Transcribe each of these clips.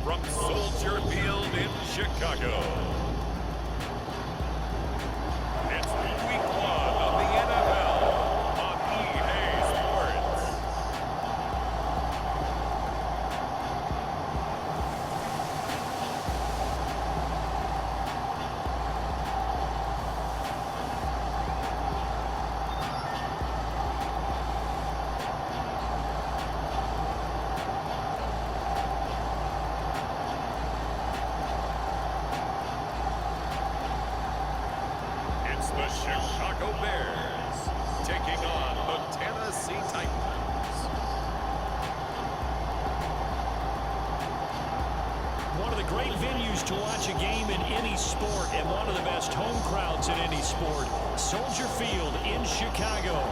from Soldier Field in Chicago. It's week 1 of the NFL on EA Sports. It's the Chicago Bears taking on the Tennessee Titans. One of the great venues to watch a game in any sport, and one of the best home crowds in any sport, Soldier Field in Chicago.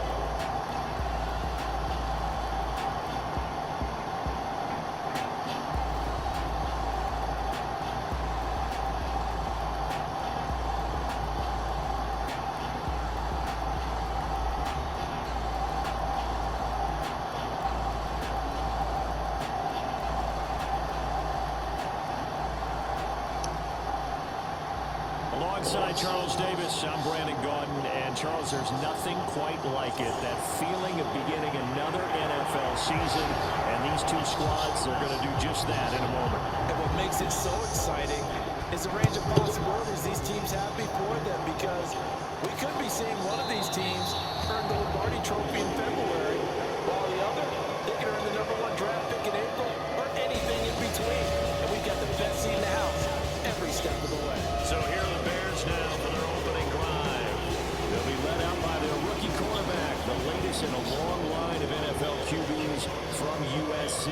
Alongside Charles Davis, I'm Brandon Gaudin, and Charles, there's nothing quite like it. That feeling of beginning another NFL season, and these two squads are going to do just that in a moment. And what makes it so exciting is the range of possibilities these teams have before them, because we could be seeing one of these teams earn the Lombardi Trophy in February, while the other, they could earn the #1 draft pick in April, or anything in between. And we've got the best seat in the house every step of the way. So here are the Bears now for their opening drive. They'll be led out by their rookie quarterback, the latest in a long line of NFL QBs from USC.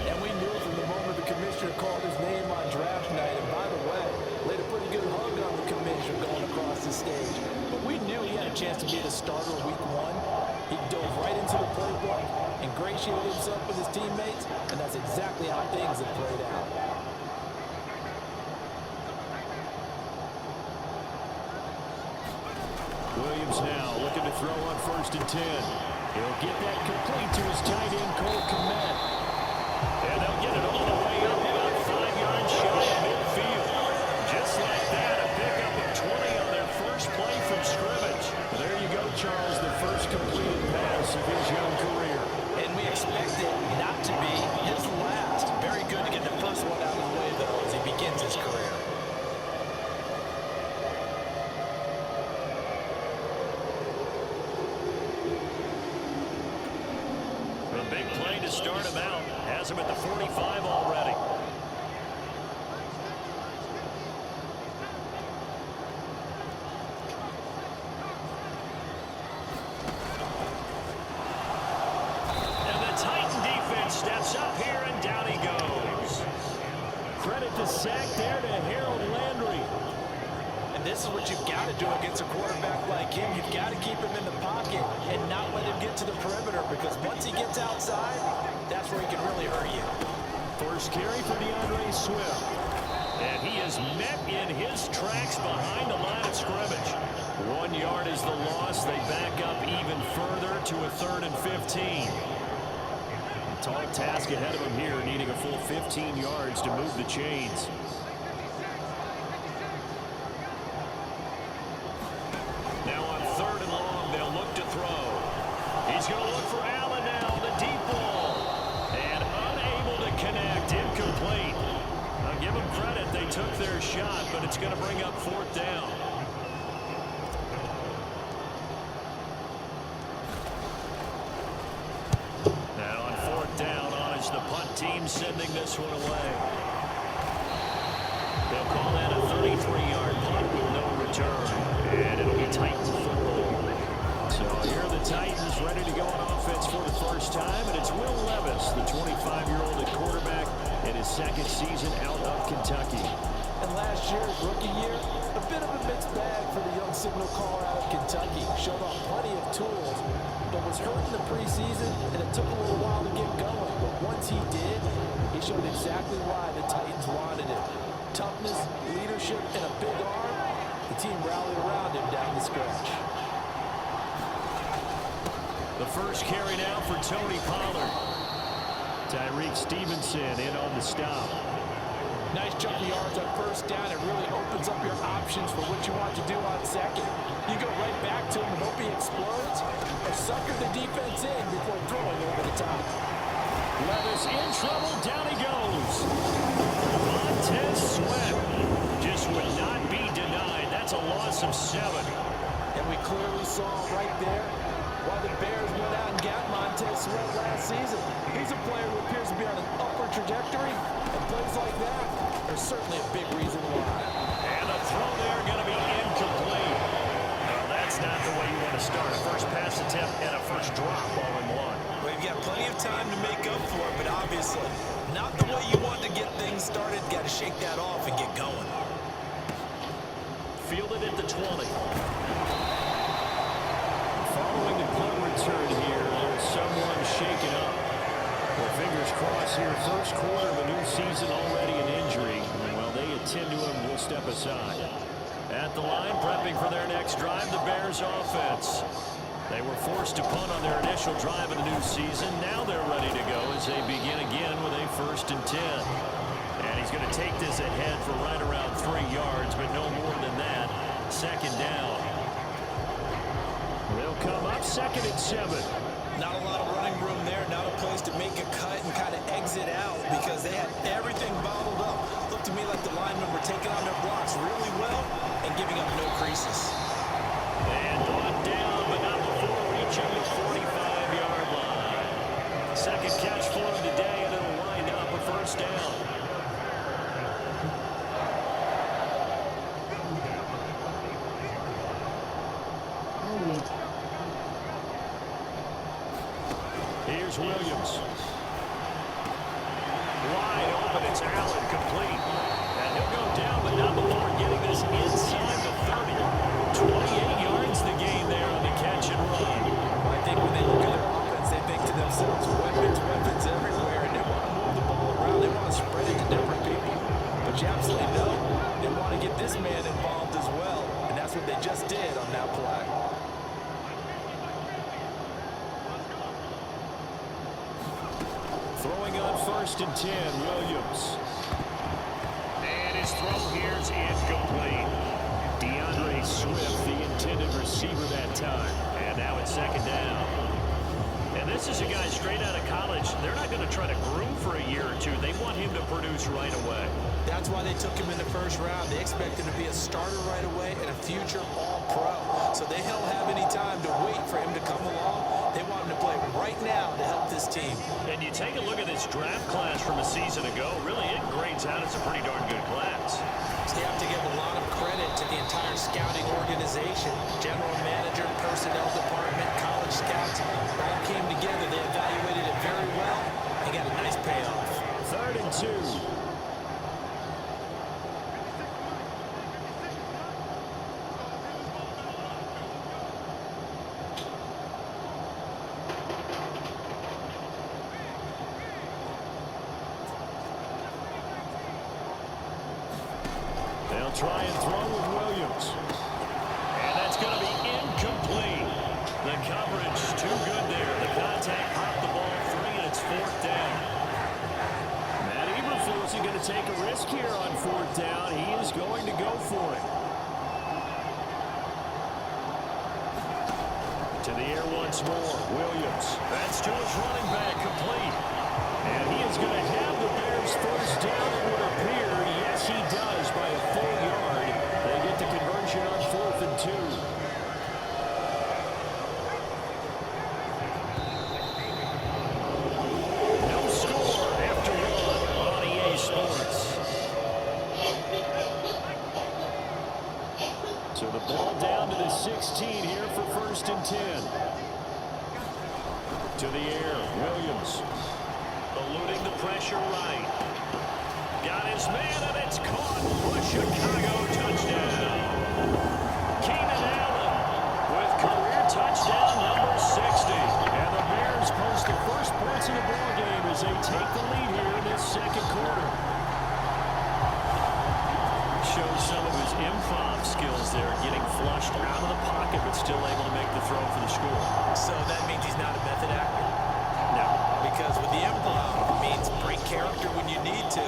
And we knew from the moment the commissioner called his name on draft night, and by the way, laid a pretty good hug on the commissioner going across the stage. But we knew he had a chance to be the starter week 1. He dove right into the playbook, ingratiated himself with his teammates, and that's exactly how things have played out. Williams now looking to throw on 1st and 10. He'll get that complete to his tight end, Cole Kmet. And they'll get it all the way up about 5 yards shy of midfield. Just like that, a pickup of 20 on their first play from scrimmage. There you go, Charles, the first completed pass of his young career. And we expect it not to be his last. Very good to get the first one out of the way, though, as he begins his career. A big play to start him out. Has him at the 45 already. And the Titan defense steps up here, and down he goes. Credit to sack there to Harold Landry. And this is what you've got to do against a quarterback like him. You've got to keep him in the pocket and not let him get to the perimeter, because once he gets outside, that's where he can really hurt you. First carry for DeAndre Swift. And he is met in his tracks behind the line of scrimmage. 1 yard is the loss. They back up even further to a 3rd and 15. A tall task ahead of him here, needing a full 15 yards to move the chains. Now on 3rd and long, they'll look to throw. He's going to look for Allen now, the deep ball. And unable to connect, incomplete. I'll give them credit, they took their shot, but it's going to bring up 4th down. Now on 4th down, on is the punt team sending this one away. They'll call that a 33-yard punt with no return. And it'll be Titans football. So here are the Titans ready to go on offense for the first time. And it's Will Levis, the 25-year-old at quarterback, in his 2nd season out of Kentucky. And last year's rookie year, a bit of a mixed bag for the young signal caller out of Kentucky. Showed off plenty of tools, but was hurt in the preseason, and it took a little while to get going. But once he did, he showed exactly why the Titans wanted him. Toughness, leadership, and a big arm. The team rallied around him down the stretch. The first carry now for Tony Pollard. Tyreek Stevenson in on the stop. Nice chunk of yards on first down. It really opens up your options for what you want to do on second. You go right back to him and hope he explodes, or sucker the defense in before throwing over the top. Levis in trouble. Down he goes. Montez Sweat just would not be denied. That's a loss of 7. And we clearly saw right there why the Bears went out and got Montez Sweat last season. He's a player who appears to be on an upward trajectory, and plays like that are certainly a big reason why. And the throw there going to be incomplete. No, that's not the way you want to start. A first pass attempt and a first drop all in one. Well, you've got plenty of time to make up for it, but obviously not the way you want to get things started. Got to shake that off and get going. Fielded at the 20. Following the punt return here, there's someone shaken up. Well, fingers crossed here. First quarter of a new season, already an injury. And while they attend to him, we'll step aside. At the line, prepping for their next drive, the Bears offense. They were forced to punt on their initial drive of the new season. Now they're ready to go as they begin again with a 1st and 10. And he's going to take this ahead for right around 3 yards, but no more than that. 2nd down. They'll come up 2nd and 7. Not a lot of running room there. Not a place to make a cut and kind of exit out because they had everything bottled up. Looked to me like the linemen were taking on their blocks really well and giving up no creases. And brought down, but not before reaching the 45-yard line. Second catch for him today, and it'll wind up a 1st down. Here's Williams. Wide open, it's Allen, complete. And he'll go down, but not before getting this inside the 30. 28 yards the gain there on the catch and run. I think when they look at their offense, they think to themselves, weapons everywhere, and they want to move the ball around. They want to spread it to different people. But you absolutely know they want to get this man involved as well, and that's what they just did on that play. Throwing on 1st and 10, Williams. And his throw here's incomplete. DeAndre Swift, the intended receiver that time. And now it's 2nd down. And this is a guy straight out of college. They're not going to try to groom for a year or two. They want him to produce right away. That's why they took him in the 1st round. They expect him to be a starter right away and a future all-pro. So they don't have any time to wait for him to come along. They want him to play right now to help this team. And you take a look at this draft class from a season ago, really it grades out as a pretty darn good class. So you have to give a lot of credit to the entire scouting organization, general manager, personnel department, college scouts. All came together. They evaluated it very well and got a nice payoff. 3rd and 2. They'll try and throw with Williams. And that's going to be incomplete. The coverage too good there. The contact popped the ball free, and it's 4th down. Matt Eberflus is going to take a risk here on 4th down. He is going to go for it. To the air once more. Williams. That's to his running back, complete. And he is going to have the Bears 1st down, it would appear. Yes, he does by a full yard. They get the conversion on 4th and 2. No score after 1 on EA Sports. So the ball down to the 16 here for 1st and 10. To the air, Williams. Eluding the pressure right. Got his man, and it's caught for a Chicago touchdown. Keenan Allen with career touchdown number 60. And the Bears post the first points in the ballgame as they take the lead here in this 2nd quarter. Shows some of his improv skills there, getting flushed out of the pocket, but still able to make the throw for the score. So that means he's not a method actor. No. Because with the improv, it means break character when you need to.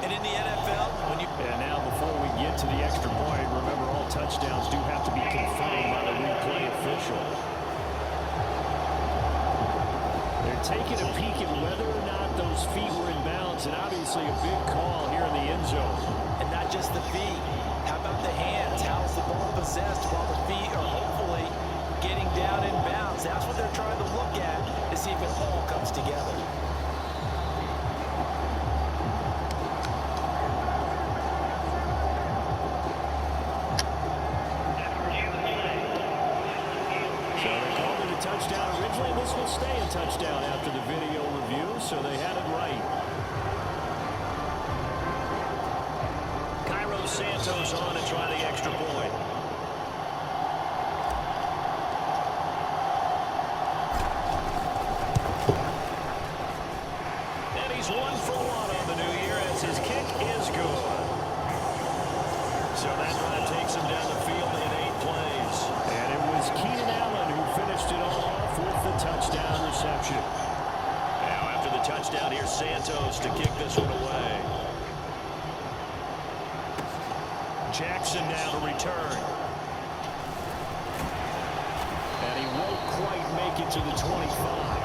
And in the NFL, And now before we get to the extra point, remember all touchdowns do have to be confirmed by the replay official. They're taking a peek at whether or not those feet were in bounds, and obviously a big call here in the end zone. And not just the feet. How about the hands? How's the ball possessed while the feet are hopefully getting down in bounds? That's what they're trying to look at to see if it all comes together. Touchdown originally, and this will stay a touchdown after the video review, so they had it right. Cairo Santos on to try the extra point. And he's 1 for 1 on the new year as his kick is good. So that drive takes him down the field in 8 plays. And it was Keenan Allen who finished it all off with the touchdown reception. Now after the touchdown, here's Santos to kick this one away. Jackson now to return. And he won't quite make it to the 25.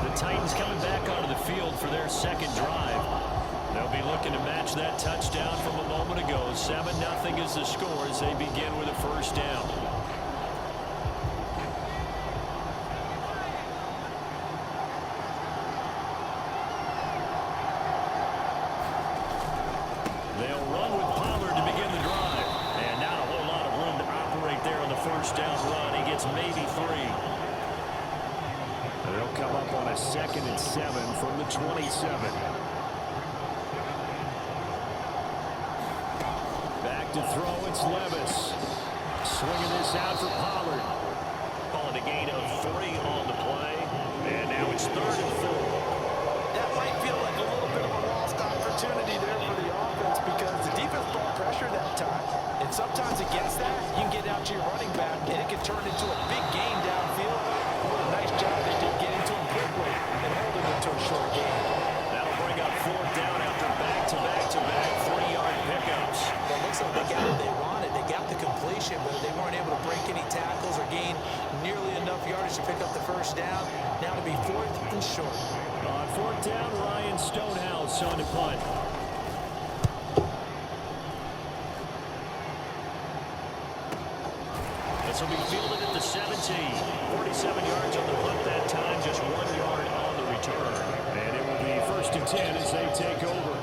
The Titans coming back onto the field for their second drive. They'll be looking to match that touchdown from a moment ago. 7-0 is the score as they begin with a first down. They'll run with Pollard to begin the drive. And not a whole lot of room to operate there on the first down run. He gets maybe 3. They'll come up on a 2nd and 7 from the 27. Back to throw, it's Levis. Swinging this out for Pollard. Calling a gain of 3 on the play. And now it's 3rd and 4. That might feel like a little bit of a lost opportunity there for the offense because the defense brought pressure that time. And sometimes against that, you can get out to your running back, and it can turn into a big gain downfield. What a nice job they did getting to him quickly and holding him to a short gain. That'll bring up 4th down after back-to-back-to-back 3-yard pickups. Well, it looks like they got what they wanted. They got the completion, but they weren't able to break any tackles or gain nearly enough yardage to pick up the first down. Now to be 4th and short. On 4th down, Ryan Stonehouse on the punt. This will be fielded at the 17. 47 yards on the punt that time, just 1 yard on the return. And it will be 1st and 10 as they take over.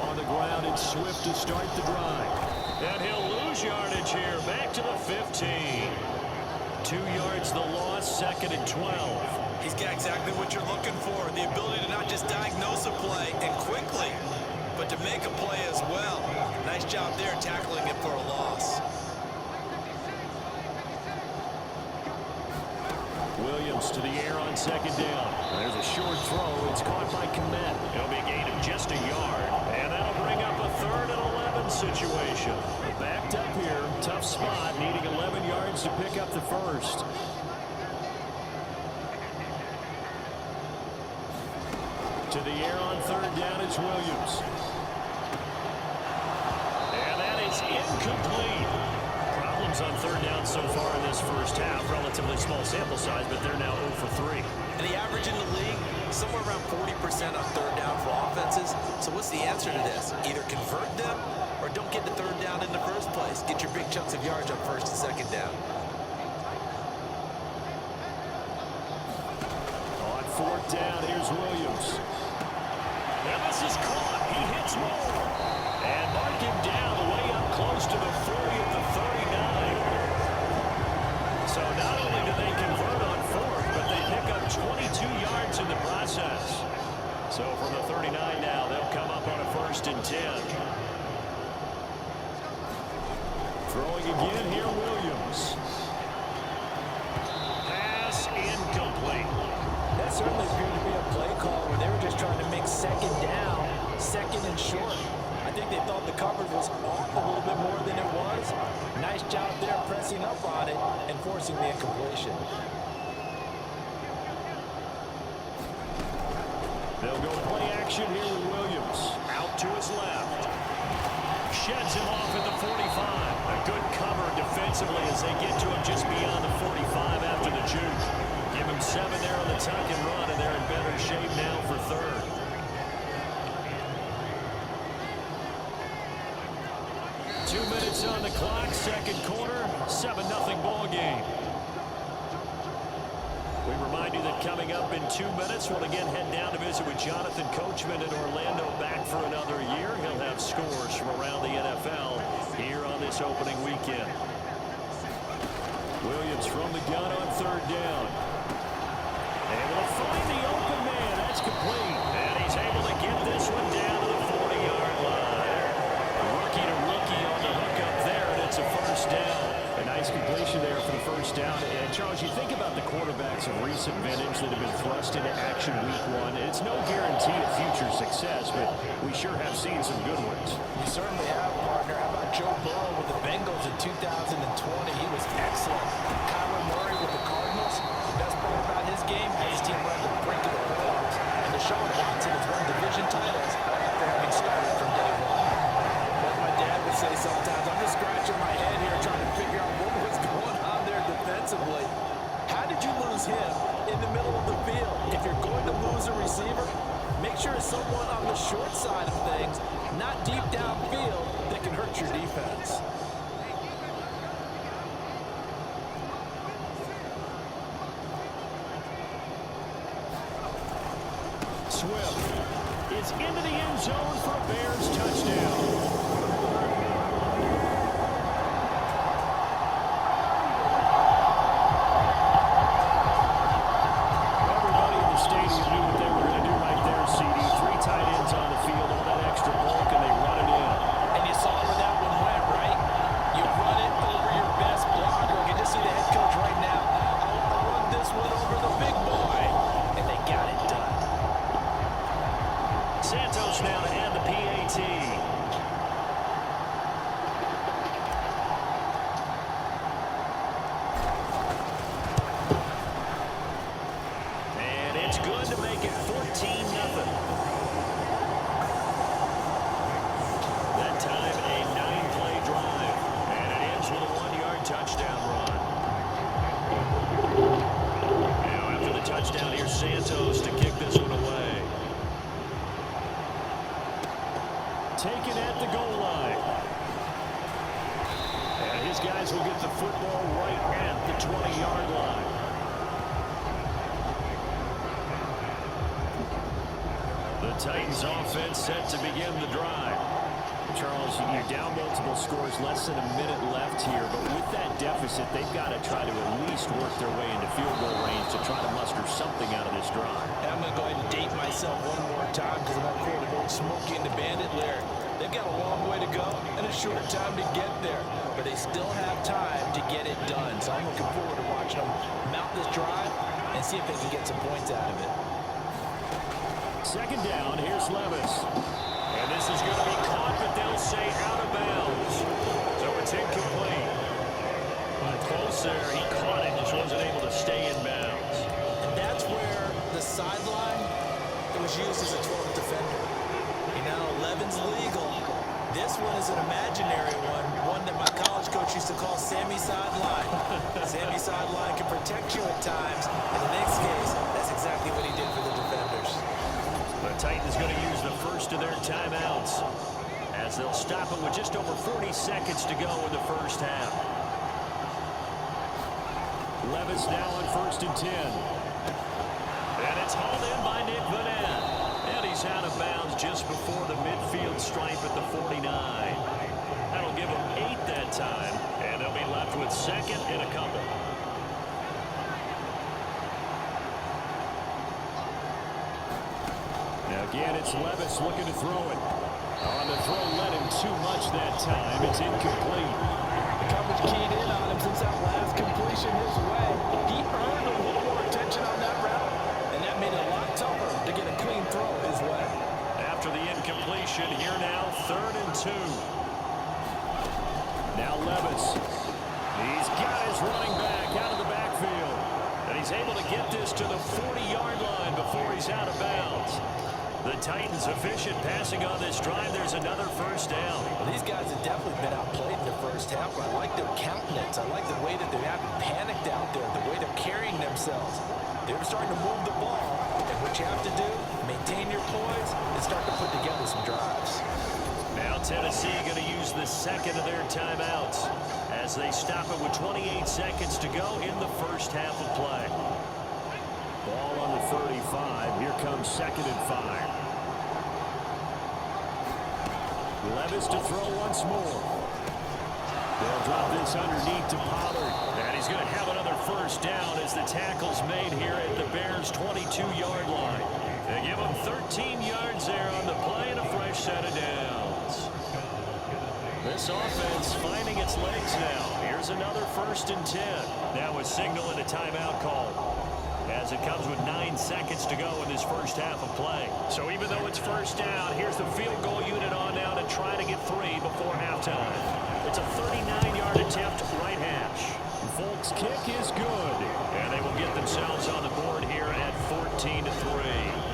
On the ground, it's Swift to start the drive. And he'll lose yardage here, back to the 15. 2 yards the loss, 2nd and 12. He's got exactly what you're looking for, the ability to not just diagnose a play and quickly, but to make a play as well. Nice job there tackling it for a loss. Williams to the air on 2nd down. There's a short throw. It's caught by Komet. It'll be a gain of just a yard. And that'll bring up a 3rd and 11 situation. Backed up here. Tough spot. Needing 11 yards to pick up the first. To the air on 3rd down. It's Williams. And that is incomplete. Problems on 3rd down so far in this first half. Relatively small sample size, but they're now 0 for 3. And the average in the league, somewhere around 40% on 3rd down for offenses. So what's the answer to this? Either convert them or don't get to 3rd down in the first place. Get your big chunks of yards on 1st and 2nd down. On 4th down, here's Williams. And this is caught. He hits more. And mark him down way up close to the 40 at the 39. So not only do they convert on 4th, but they pick up 22 yards in the process. So from the 39 now, they'll come up on a 1st and 10. Throwing again here, Williams. Pass incomplete. That certainly appeared to be a play call where they were just trying to make 2nd down, 2nd and short. I think they thought the coverage was off a little bit more than it was. Nice job there pressing up on it and forcing the incompletion. They'll go play action here with Williams. Out to his left. Sheds him off at the 45. A good cover defensively as they get to him just beyond the 45 after the juke. Give him 7 there on the tuck and run, and they're in better shape now for third. Two minutes on the clock, second quarter, 7-0 ball game. We remind you that coming up in 2 minutes, we'll again head down to visit with Jonathan Coachman in Orlando, back for another year. He'll have scores from around the NFL here on this opening weekend. Williams from the gun on third down. Able to find the open man. That's complete. And he's able to get this one down to the 40-yard line. Rookie to rookie on the hook up there, and it's a first down. A nice completion there for the first down. And Charles, you think about the quarterbacks of recent vintage that have been thrust into action week one. It's no guarantee of future success, but we sure have seen some good ones. You certainly have, partner. How about Joe Burrow with the Bengals in 2020? He was excellent. Kyler Murray with the Cardinals. The best part about his game, his team went to the brink of the playoffs. And Deshaun Watson has won division titles after having started from day one. As my dad would say sometimes, I'm just scratching my head here trying to figure out what was going on there defensively. How did you lose him in the middle of the field? If you're going to lose a receiver, make sure it's someone on the short side of things, not deep downfield, that can hurt your defense. Swift is into the end zone for a Bears touchdown. Taken at the goal line. And his guys will get the football right at the 20-yard line. The Titans offense set to begin the drive. Charles, you're down multiple scores, less than a minute left here, but with that deficit, they've got to try to at least work their way into field goal range to try to muster something out of this drive. I'm going to go ahead and date myself one more time because I'm going to quote an old Smokey and the Bandit lyric. They've got a long way to go and a short time to get there, but they still have time to get it done. So I'm looking forward to watching them mount this drive and see if they can get some points out of it. Second down, here's Levis. And this is going to be caught, but they'll say out of bounds. So it's incomplete. But close there, he caught it, just wasn't able to stay in bounds. And that's where the sideline, it was used as a 12th defender. You know, 11's legal. This one is an imaginary one that my college coach used to call Sammy Sideline. Sammy Sideline can protect you at times. In the next case, that's exactly what he did for the defenders. The Titans going to use the first of their timeouts as they'll stop it with just over 40 seconds to go in the first half. Levis now on 1st and 10. And it's hauled in by Nick Vanette. And he's out of bounds just before the midfield stripe at the 49. That'll give them 8 that time. And they'll be left with second and a couple. Now again, it's Levis looking to throw it. On the throw, let him too much that time. It's incomplete. The coverage keyed in on him since that last completion his way. He earned a little more attention on that route, and that made it a lot tougher to get a clean throw his way. After the incompletion, here now, 3rd and 2. Now Levis. He's got his running back out of the backfield. And he's able to get this to the 40-yard line before he's out of bounds. The Titans efficient passing on this drive. There's another first down. Well, these guys have definitely been outplayed in the first half. I like their countenance. I like the way that they haven't panicked out there, the way they're carrying themselves. They're starting to move the ball. And what you have to do, maintain your poise and start to put together some drives. Now Tennessee going to use the second of their timeouts as they stop it with 28 seconds to go in the first half of play. Ball on the 35. Here comes 2nd and 5. Levis to throw once more. They'll drop this underneath to Pollard. And he's going to have another first down as the tackle's made here at the Bears' 22-yard line. They give them 13 yards there on the play and a fresh set of downs. This offense finding its legs now. Here's another 1st and 10. Now a signal and a timeout call, as it comes with 9 seconds to go in this first half of play. So even though it's first down, here's the field goal unit on now to try to get 3 before halftime. It's a 39-yard attempt, right hash. Folks' kick is good, and they will get themselves on the board here at 14-3.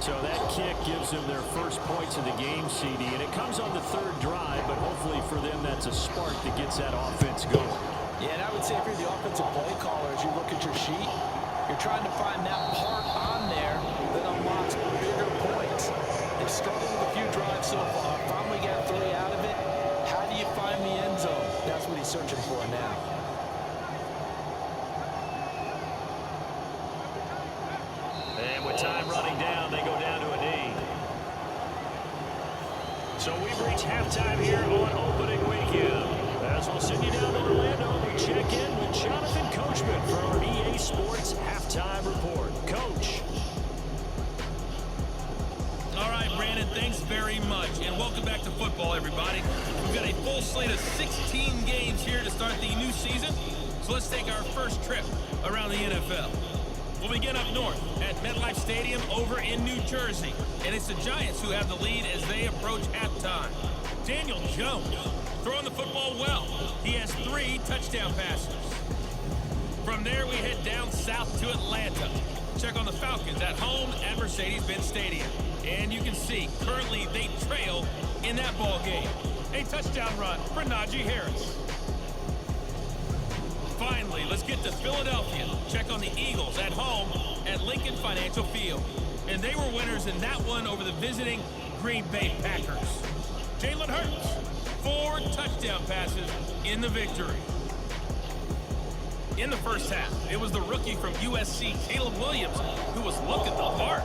So that kick gives them their first points of the game, CD, and it comes on the 3rd drive, but hopefully for them that's a spark that gets that offense going. Yeah, and I would say if you're the offensive play caller, as you look at your sheet, you're trying to find that part on there that unlocks bigger points. They've struggled with a few drives so far. Finally got 3 out of it. How do you find the end zone? That's what he's searching for now. And with time running down, they go down to a knee. So we've reached halftime here on opening weekend. As we'll send you down to Orlando, we check in with Jonathan Coachman for our EA Sports Halftime Report. Coach. All right, Brandon, thanks very much. And welcome back to football, everybody. We've got a full slate of 16 games here to start the new season. So let's take our first trip around the NFL. We'll begin up north at MetLife Stadium over in New Jersey. And it's the Giants who have the lead as they approach halftime. Daniel Jones throwing the football well. He has 3 touchdown passes. From there, we head down south to Atlanta. Check on the Falcons at home at Mercedes-Benz Stadium. And you can see, currently they trail in that ball game. A touchdown run for Najee Harris. Finally, let's get to Philadelphia. Check on the Eagles at home at Lincoln Financial Field. And they were winners in that one over the visiting Green Bay Packers. Jalen Hurts, 4 touchdown passes in the victory. In the first half, it was the rookie from USC, Caleb Williams, who was looking the part.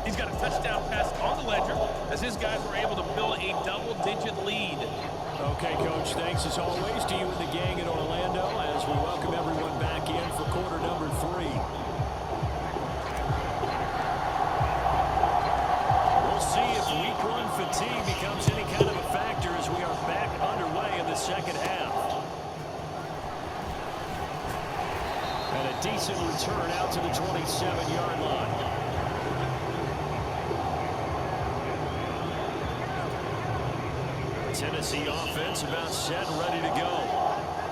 He's got a touchdown pass on the ledger as his guys were able to build a double-digit lead. Okay, Coach, thanks as always to you and the gang in Orlando as we welcome everyone back in for quarter number 3. We'll see if week 1 fatigue becomes any kind of a factor as we are back underway in the second half. And a decent return out to the 27-yard line. Tennessee offense about set and ready to go.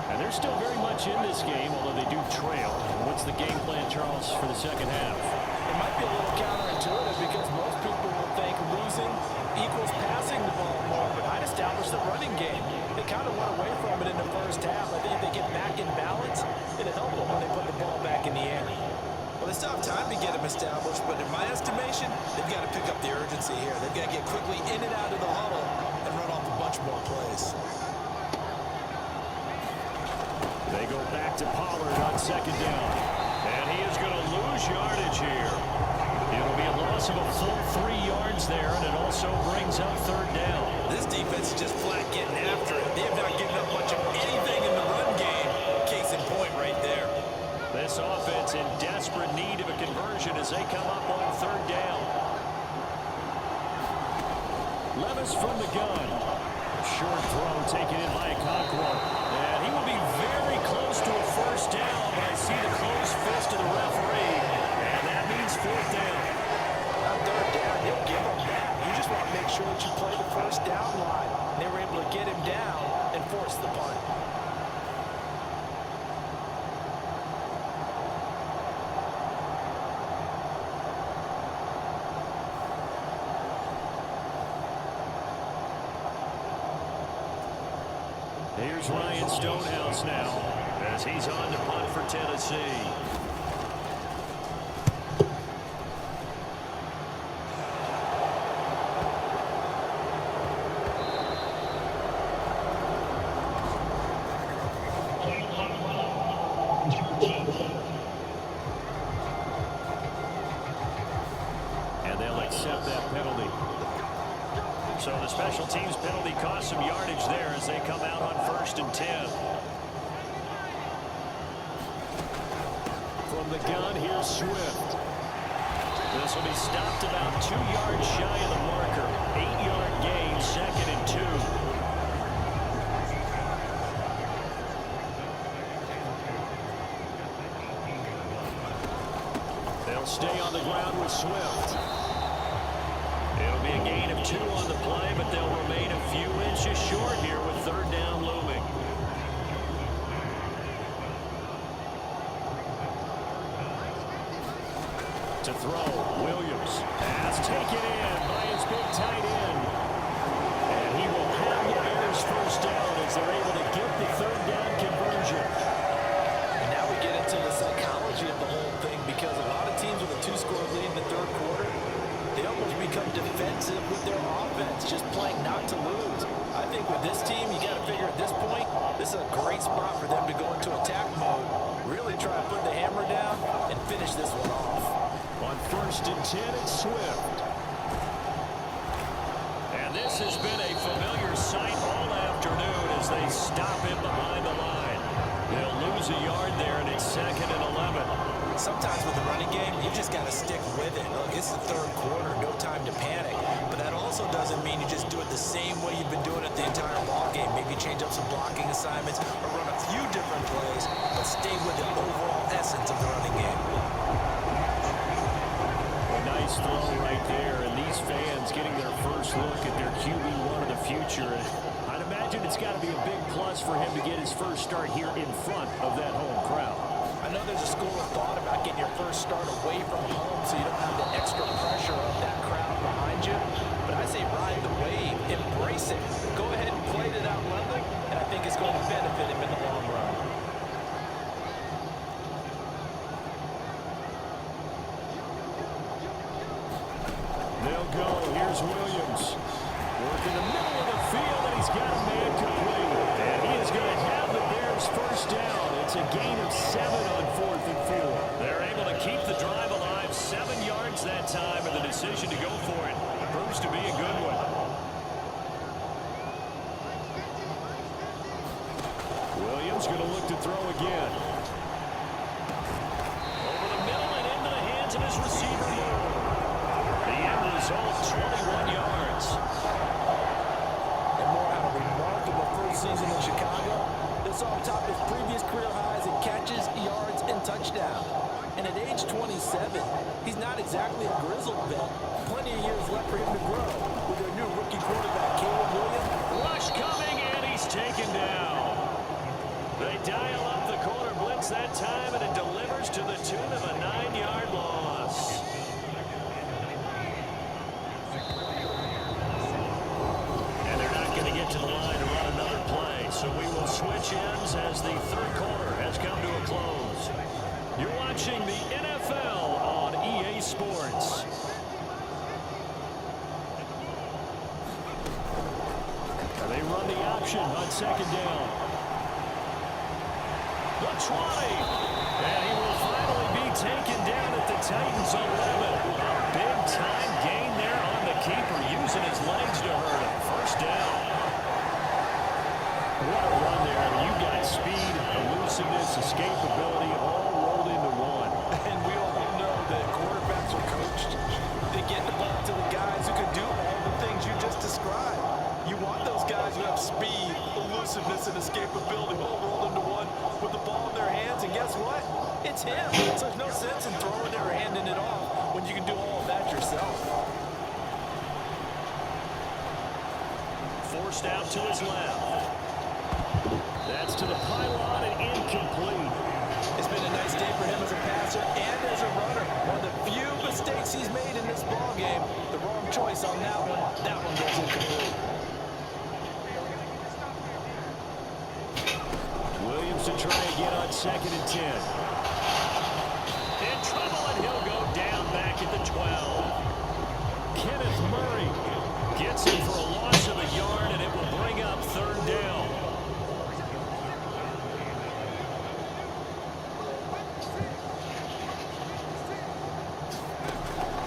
And they're still very much in this game, although they do trail. What's the game plan, Charles, for the second half? It might be a little counterintuitive because most people will think losing equals passing the ball more, but I'd establish the running game. They kind of went away from it in the first half. I think if they get back in balance, it'll help them when they put the ball back in the air. Well, they still have time to get them established, but in my estimation, they've got to pick up the urgency here. They've got to get quickly in and out of the huddle and run off a bunch more plays. They go back to Pollard on second down. And he is going to lose yardage here. It'll be a loss of a full 3 yards there, and it also brings up third down. This defense is just flat getting after it. They have not given up much of anything in the run game. Case in point right there. This offense in desperate need of a conversion as they come up on third down. Levis from the gun. Short throw taken in by Okonkwo. And he will be very close to a first down, but I see the closed fist of the referee. And that means fourth down. On third down, he'll give them that. You just want to make sure that you play the first down line. They were able to get him down and force the punt. Here's Ryan Stonehouse now as he's on to punt for Tennessee. And they'll accept that penalty. So the special teams penalty cost some yardage there as they come out on 1st and 10. From the gun, here's Swift. This will be stopped about 2 yards shy of the marker. 8-yard gain, 2nd and 2. They'll stay on the ground with Swift. It'll be a gain of 2 on the play, but they'll remain a few inches short here with 3rd down looming. To throw, Williams. Pass taken in by his big tight end. And he will have the Bears 1st down as they're able to get the 3rd down conversion. And now we get into the psychology of the whole thing, because a lot of teams with a 2-score lead in the 3rd quarter, they almost become defensive with their offense, just playing not to lose. I think with this team, you got to figure at this point, this is a great spot for them to go into attack mode, really try to put the hammer down and finish this one off. On 1st and 10, it's Swift. And this has been a familiar sight all afternoon as they stop him behind the line. They'll lose a yard there, and it's 2nd and 11. Sometimes with the running game, you just got to stick with it. Look, it's the 3rd quarter, no time to panic. But that also doesn't mean you just do it the same way you've been doing it the entire ball game. Maybe change up some blocking assignments or run a few different plays, but stay with the overall essence of the running game. A nice throw right there, and these fans getting their first look at their QB1 of the future. And I'd imagine it's got to be a big plus for him to get his first start here in front of that home crowd. I know there's a school of thought about getting your first start away from home so you don't have the extra pressure of that crowd behind you. But I say ride the wave, embrace it. Go ahead and play to that level, and I think it's going to benefit him in the long run. They'll go. Here's Williams. Work in the middle of the field, and he's got a man complete. And he is going to have the Bears 1st down. It's a gain of 7 on 4th and 4. They're able to keep the drive alive. 7 yards that time, and the decision to go for it proves to be a good one. Williams going to look to throw again. Over the middle and into the hands of his receiver. The end result, 21 yards. And Moore had a remarkable first season in Chicago. This on top of his previous career highs in catches, yards, and touchdowns. And at age 27, he's not exactly a grizzled vet. Plenty of years left for him to grow with their new rookie quarterback, Caleb Williams. Rush coming, and he's taken down. They dial up the corner blitz that time, and it delivers to the tune of a 9-yard loss. And they're not going to get to the line to run another play, so we will switch ends as the 3rd quarter has come to a close. You're watching the NFL on EA Sports. They run the option on 2nd down. The 20. And he will finally be taken down at the Titans 11. A big-time gain there on the keeper, using his legs to hurt him. 1st down. What a run there. I mean, you got speed, elusiveness, escapability, all rolled into one. And we all know that quarterbacks are coached. They get the ball to the guys who can do all the things you just described. You want those guys who have speed, elusiveness, and escapability all rolled into one with the ball in their hands. And guess what? It's him. So there's no sense in throwing it or handing it off when you can do all of that yourself. forced out to his left. That's to the pylon and incomplete. It's been a nice day for him as a passer and as a runner. One of the few mistakes he's made in this ballgame. The wrong choice on that one. That one goes incomplete. Williams to try again on 2nd and 10. In trouble, and he'll go down back at the 12. Kenneth Murray gets him for a loss of a yard, and it will bring up 3rd down.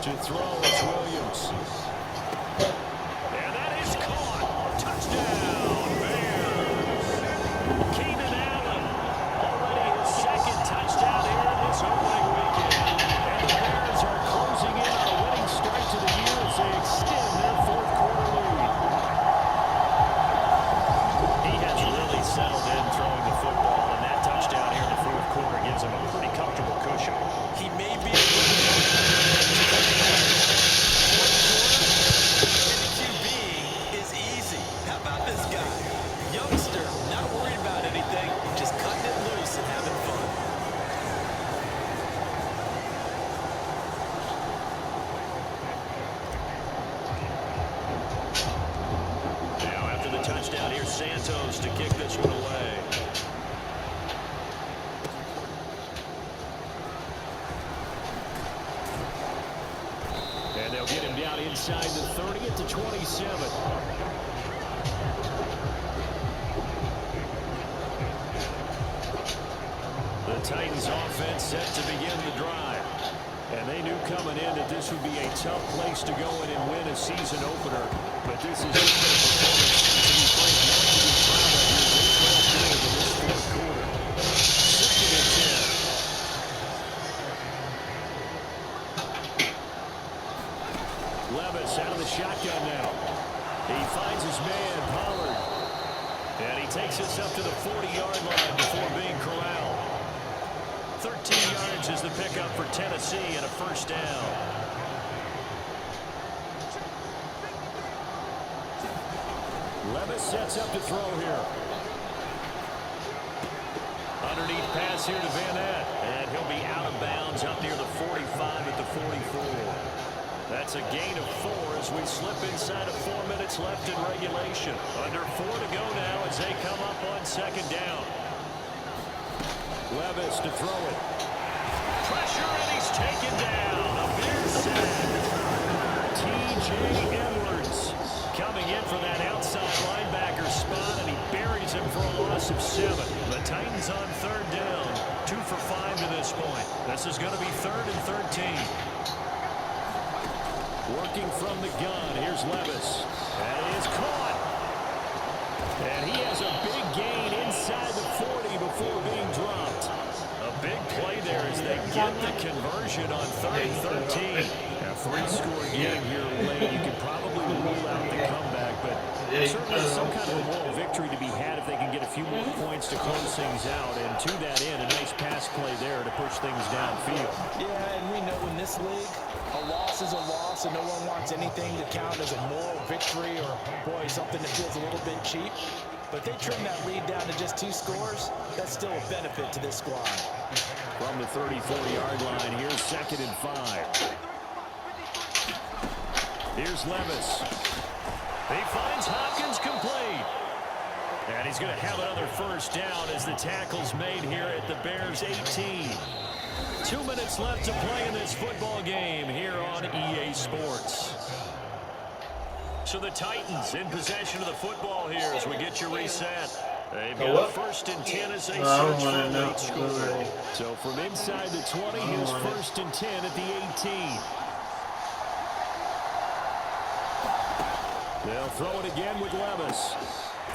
To throw, it's Williams. And that is caught. Touchdown, Bears. Keenan Allen, already his 2nd touchdown here in this opening weekend. And the Bears are closing in on a winning start to the year as they extend their 4th quarter lead. He has really settled in throwing the football, and that touchdown here in the 4th quarter gives him a pretty comfortable cushion. He may be a youngster, not worried about anything, just cutting it loose and having fun. Now after the touchdown, here's Santos to kick this one away. And they'll get him down inside the 30 at the 27. The Titans offense set to begin the drive. And they knew coming in that this would be a tough place to go in and win a season opener. But this is just a performance to be frank, not to be proud of here. They played good in this 4th quarter. 2nd and 10. Levis out of the shotgun now. He finds his man, Pollard. And he takes us up to the 40-yard line before being corralled. 13 yards is the pickup for Tennessee and a 1st down. Levis sets up to throw here. Underneath pass here to Van Ness. And he'll be out of bounds up near the 45 at the 44. That's a gain of 4 as we slip inside of 4 minutes left in regulation. Under 4 to go now as they come up on 2nd down. Levis to throw it. Pressure, and he's taken down. A Bears sack. T.J. Edwards coming in for that outside linebacker spot, and he buries him for a loss of 7. The Titans on 3rd down. 2 for 5 to this point. This is going to be 3rd and 13. Working from the gun. Here's Levis. That is caught. And he has a big gain inside the 40 before being dropped. A big play there as they get the conversion on 3rd and 13. A 3-score game here late. You could probably rule out the comeback, but certainly some kind of a moral victory to be had if they can get a few more points to close things out. And to that end, a nice pass play there to push things downfield. Yeah, and we know in this league, a loss is a loss, and no one wants anything to count as a moral victory or, boy, something that feels a little bit cheap. But they trim that lead down to just 2 scores. That's still a benefit to this squad. From the 34-yard line, here's 2nd and 5. Here's Levis. He finds Hopkins complete. And he's going to have another 1st down as the tackle's made here at the Bears 18. 2 minutes left to play in this football game here on EA Sports. So the Titans in possession of the football here as we get you reset. They've got 1st and 10 as they search for a late score. So from inside the 20, here's 1st and 10 at the 18. They'll throw it again with Levis.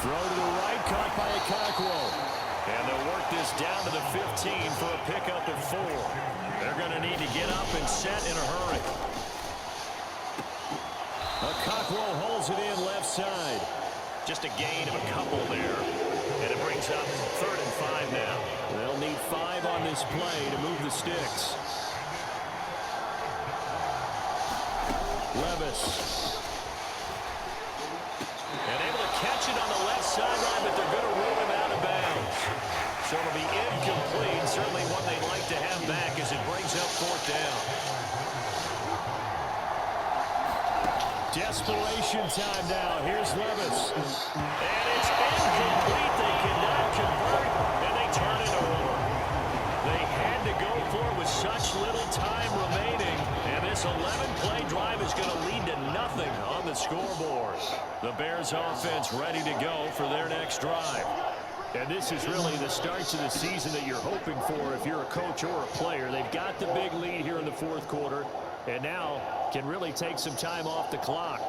Throw to the right, caught by Okakwo. And they'll work this down to the 15 for a pickup of 4. They're going to need to get up and set in a hurry. Okakwo holds it in left side. Just a gain of a couple there. And it brings up 3rd and 5 now. They'll need 5 on this play to move the sticks. Levis. And able to catch protection on the left sideline, but they're going to rule him out of bounds. So it'll be incomplete. Certainly one they'd like to have back as it brings up fourth down. Desperation time now. Here's Levis. And it's incomplete. They cannot convert, and they turn it over. They had to go for it with such little time remaining, and this 11-play drive is going to lead to nothing on the scoreboard. The Bears offense ready to go for their next drive. And this is really the start to the season that you're hoping for if you're a coach or a player. They've got the big lead here in the fourth quarter, and now can really take some time off the clock.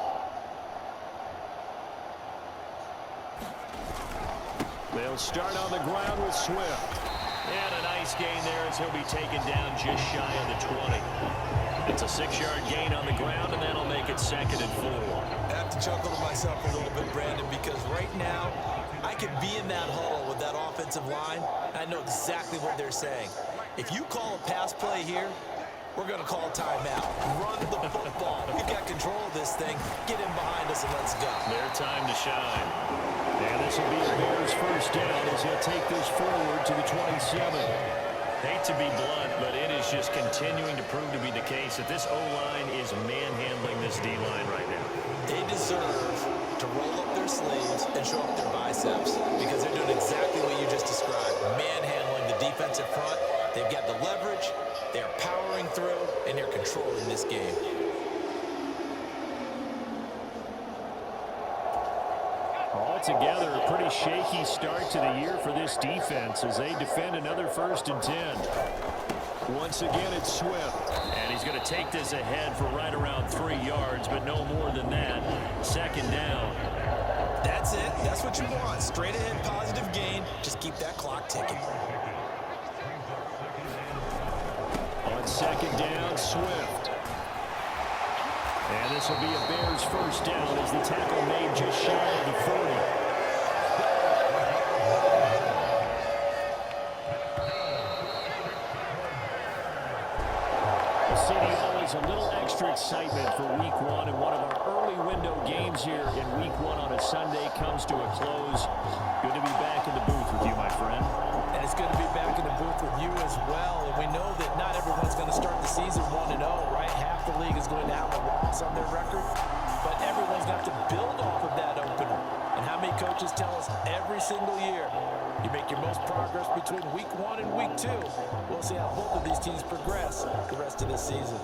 They'll start on the ground with Swift. And a nice gain there as he'll be taken down just shy of the 20. It's a 6-yard gain on the ground, and that'll make it 2nd and 4. I have to chuckle to myself a little bit, Brandon, because right now I could be in that huddle with that offensive line. I know exactly what they're saying. If you call a pass play here, we're going to call a timeout. Run the football. We've got control of this thing. Get in behind us and let's go. Their time to shine. And this will be a Bears first down as he'll take this forward to the 27. Hate to be blunt, but it is just continuing to prove to be the case that this O-line is manhandling this D-line right now. They deserve to roll up their sleeves and show up their biceps because they're doing exactly what you just described. Manhandling the defensive front. They've got the leverage. They're powering through, and they're controlling this game. Altogether, a pretty shaky start to the year for this defense as they defend another 1st and 10. Once again, it's Swift. And he's going to take this ahead for right around 3 yards, but no more than that. 2nd down. That's it. That's what you want. Straight ahead, positive gain. Just keep that clock ticking. On 2nd down, Swift. And this will be a Bears first down as the tackle made just shy of the 40. City always a little extra excitement for week 1, and one of our early window games here in week 1 on a Sunday comes to a close. Good to be back in the booth with you, my friend. And it's good to be back in the booth with you as well. And we know that not everyone's going to start the season 1-0, right? Half the league is going to have a loss on their record. But everyone's going to have to build off of that opener. And how many coaches tell us every single year, you make your most progress between week 1 and week 2. We'll see how both of these teams progress the rest of this season.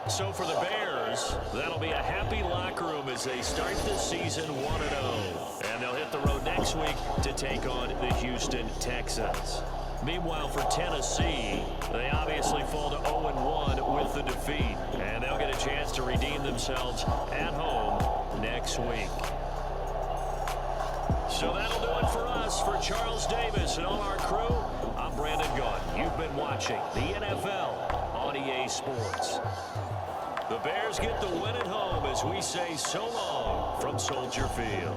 So for the Bears, that'll be a happy locker room as they start this season 1-0. And they'll hit the road next week to take on the Houston Texans. Meanwhile, for Tennessee, they obviously fall to 0-1 with the defeat. And they'll get a chance to redeem themselves at home next week. So that'll do it for us. For Charles Davis and all our crew, I'm Brandon Gunn. You've been watching the NFL on EA Sports. The Bears get the win at home as we say so long from Soldier Field.